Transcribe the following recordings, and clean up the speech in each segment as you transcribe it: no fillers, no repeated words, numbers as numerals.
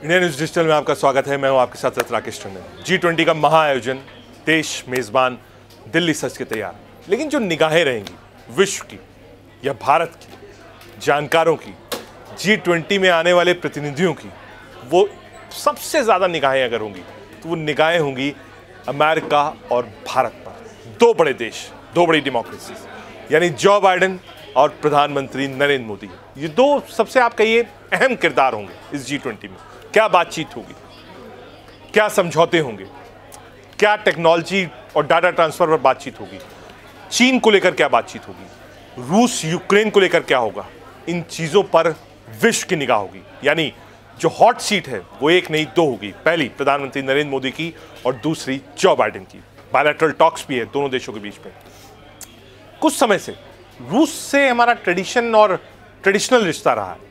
India news digital में आपका स्वागत है। मैं हूं आपके साथ राकेश टंडन। G20 का महाआयोजन, देश मेजबान, दिल्ली सज के तैयार। लेकिन जो निगाहें रहेंगी विश्व की या भारत की, जानकारों की, G20 में आने वाले प्रतिनिधियों की, वो सबसे ज्यादा निगाहें अगर होंगी तो वो निगाहें होंगी अमेरिका और भारत पर। दो बड़े देश, दो बड़ी डेमोक्रेसीज, यानी जो बाइडेन और प्रधानमंत्री नरेंद्र मोदी। ये दो सबसे आप कहिए अहम किरदार होंगे इस G20 में। क्या बातचीत होगी, क्या समझौते होंगे, क्या टेक्नोलॉजी और डाटा ट्रांसफर पर बातचीत होगी, चीन को लेकर क्या बातचीत होगी, रूस यूक्रेन को लेकर क्या होगा, इन चीजों पर विश्व की निगाह होगी। यानी जो हॉट सीट है वो एक नहीं दो होगी। पहली प्रधानमंत्री नरेंद्र मोदी की और दूसरी जो बाइडेन की। बायलैटरल टॉक्स भी है दोनों देशों के बीच में। कुछ समय से रूस से हमारा ट्रेडिशनल रिश्ता रहा है,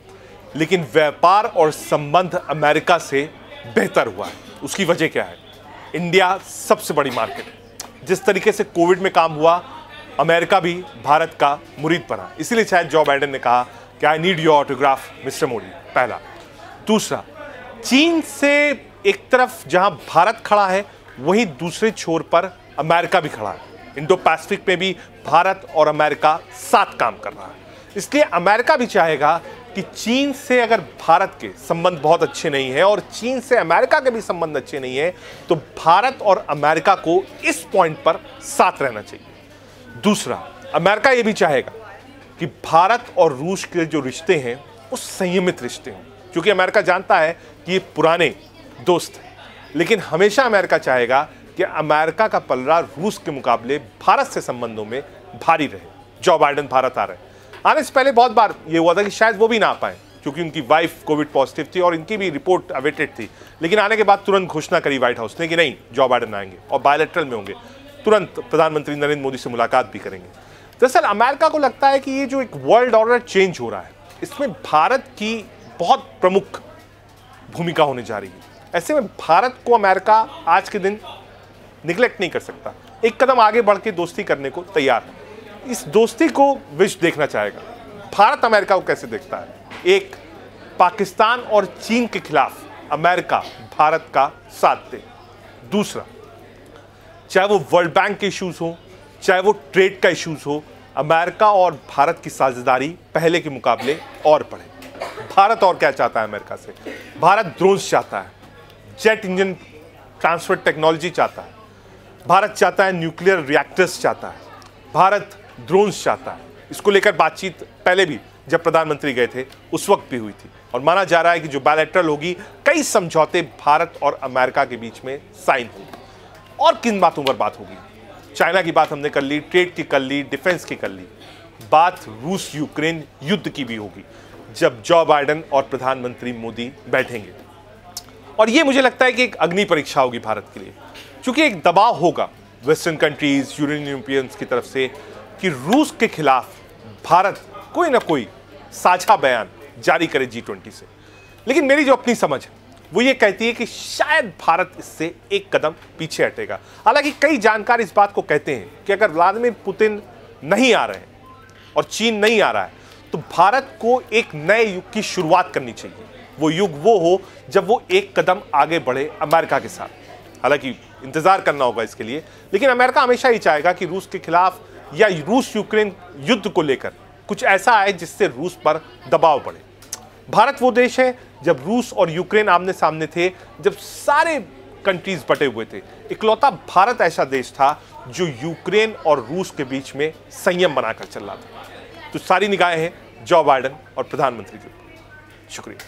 लेकिन व्यापार और संबंध अमेरिका से बेहतर हुआ है। उसकी वजह क्या है? इंडिया सबसे बड़ी मार्केट है। जिस तरीके से कोविड में काम हुआ, अमेरिका भी भारत का मुरीद बना। इसीलिए शायद जो बाइडेन ने कहा कि I need your autograph mister Modi. पहला। दूसरा, चीन से एक तरफ जहां भारत खड़ा है, वहीं दूसरे छोर पर अमेरिका भी खड़ा है। इंडो पैसिफिक में भी भारत और अमेरिका साथ काम कर रहा है। इसलिए अमेरिका भी चाहेगा कि चीन से अगर भारत के संबंध बहुत अच्छे नहीं है और चीन से अमेरिका के भी संबंध अच्छे नहीं है, तो भारत और अमेरिका को इस पॉइंट पर साथ रहना चाहिए। दूसरा, अमेरिका यह भी चाहेगा कि भारत और रूस के जो रिश्ते हैं वो संयमित रिश्ते हों, क्योंकि अमेरिका जानता है कि ये पुराने दोस्त हैं। लेकिन हमेशा अमेरिका चाहेगा कि अमेरिका का पलड़ा रूस के मुकाबले भारत से संबंधों में भारी रहे। जो बाइडेन भारत आ रहे हैं। आने से पहले बहुत बार ये हुआ था कि शायद वो भी ना आ पाए, क्योंकि उनकी वाइफ कोविड पॉजिटिव थी और इनकी भी रिपोर्ट अवेटेड थी। लेकिन आने के बाद तुरंत घोषणा करी व्हाइट हाउस ने कि नहीं, जो बाइडेन आएंगे और बायलैटरल में होंगे। तुरंत प्रधानमंत्री नरेंद्र मोदी से मुलाकात भी करेंगे। दरअसल अमेरिका को लगता है कि ये जो एक वर्ल्ड ऑर्डर चेंज हो रहा है, इसमें भारत की बहुत प्रमुख भूमिका होने जा रही है। ऐसे में भारत को अमेरिका आज के दिन निगलेक्ट नहीं कर सकता। एक कदम आगे बढ़ के दोस्ती करने को तैयार है। इस दोस्ती को विश्व देखना चाहेगा। भारत अमेरिका को कैसे देखता है? एक, पाकिस्तान और चीन के खिलाफ अमेरिका भारत का साथ दे। दूसरा, चाहे वो वर्ल्ड बैंक के इश्यूज हो, चाहे वो ट्रेड का इश्यूज हो, अमेरिका और भारत की साझेदारी पहले के मुकाबले और बढ़े। भारत और क्या चाहता है अमेरिका से? भारत ड्रोन्स चाहता है, जेट इंजन ट्रांसफर टेक्नोलॉजी चाहता है, भारत चाहता है न्यूक्लियर रिएक्टर्स चाहता है, भारत ड्रोन्स चाहता है। इसको लेकर बातचीत पहले भी जब प्रधानमंत्री गए थे उस वक्त भी हुई थी, और माना जा रहा है कि जो बायलैटरल होगी, कई समझौते भारत और अमेरिका के बीच में साइन होंगे। और किन बातों पर बात होगी? चाइना की बात हमने कर ली, ट्रेड की कर ली, डिफेंस की कर ली। बात रूस यूक्रेन युद्ध की भी होगी जब जो बाइडेन और प्रधानमंत्री मोदी बैठेंगे। और ये मुझे लगता है कि एक अग्नि परीक्षा होगी भारत के लिए, क्योंकि एक दबाव होगा वेस्टर्न कंट्रीज, यूरोपियंस की तरफ से कि रूस के खिलाफ भारत कोई ना कोई साझा बयान जारी करे G20 से। लेकिन मेरी जो अपनी समझ है वो ये कहती है कि शायद भारत इससे एक कदम पीछे हटेगा। हालांकि कई जानकार इस बात को कहते हैं कि अगर व्लादिमीर पुतिन नहीं आ रहे हैं और चीन नहीं आ रहा है, तो भारत को एक नए युग की शुरुआत करनी चाहिए। वो युग वो हो जब वो एक कदम आगे बढ़े अमेरिका के साथ। हालांकि इंतजार करना होगा इसके लिए, लेकिन अमेरिका हमेशा ही चाहेगा कि रूस के खिलाफ या रूस यूक्रेन युद्ध को लेकर कुछ ऐसा आए जिससे रूस पर दबाव बढ़े। भारत वो देश है, जब रूस और यूक्रेन आमने सामने थे, जब सारे कंट्रीज बटे हुए थे, इकलौता भारत ऐसा देश था जो यूक्रेन और रूस के बीच में संयम बनाकर चल रहा था। तो सारी निगाहें हैं जो बाइडेन और प्रधानमंत्री के ऊपर। शुक्रिया।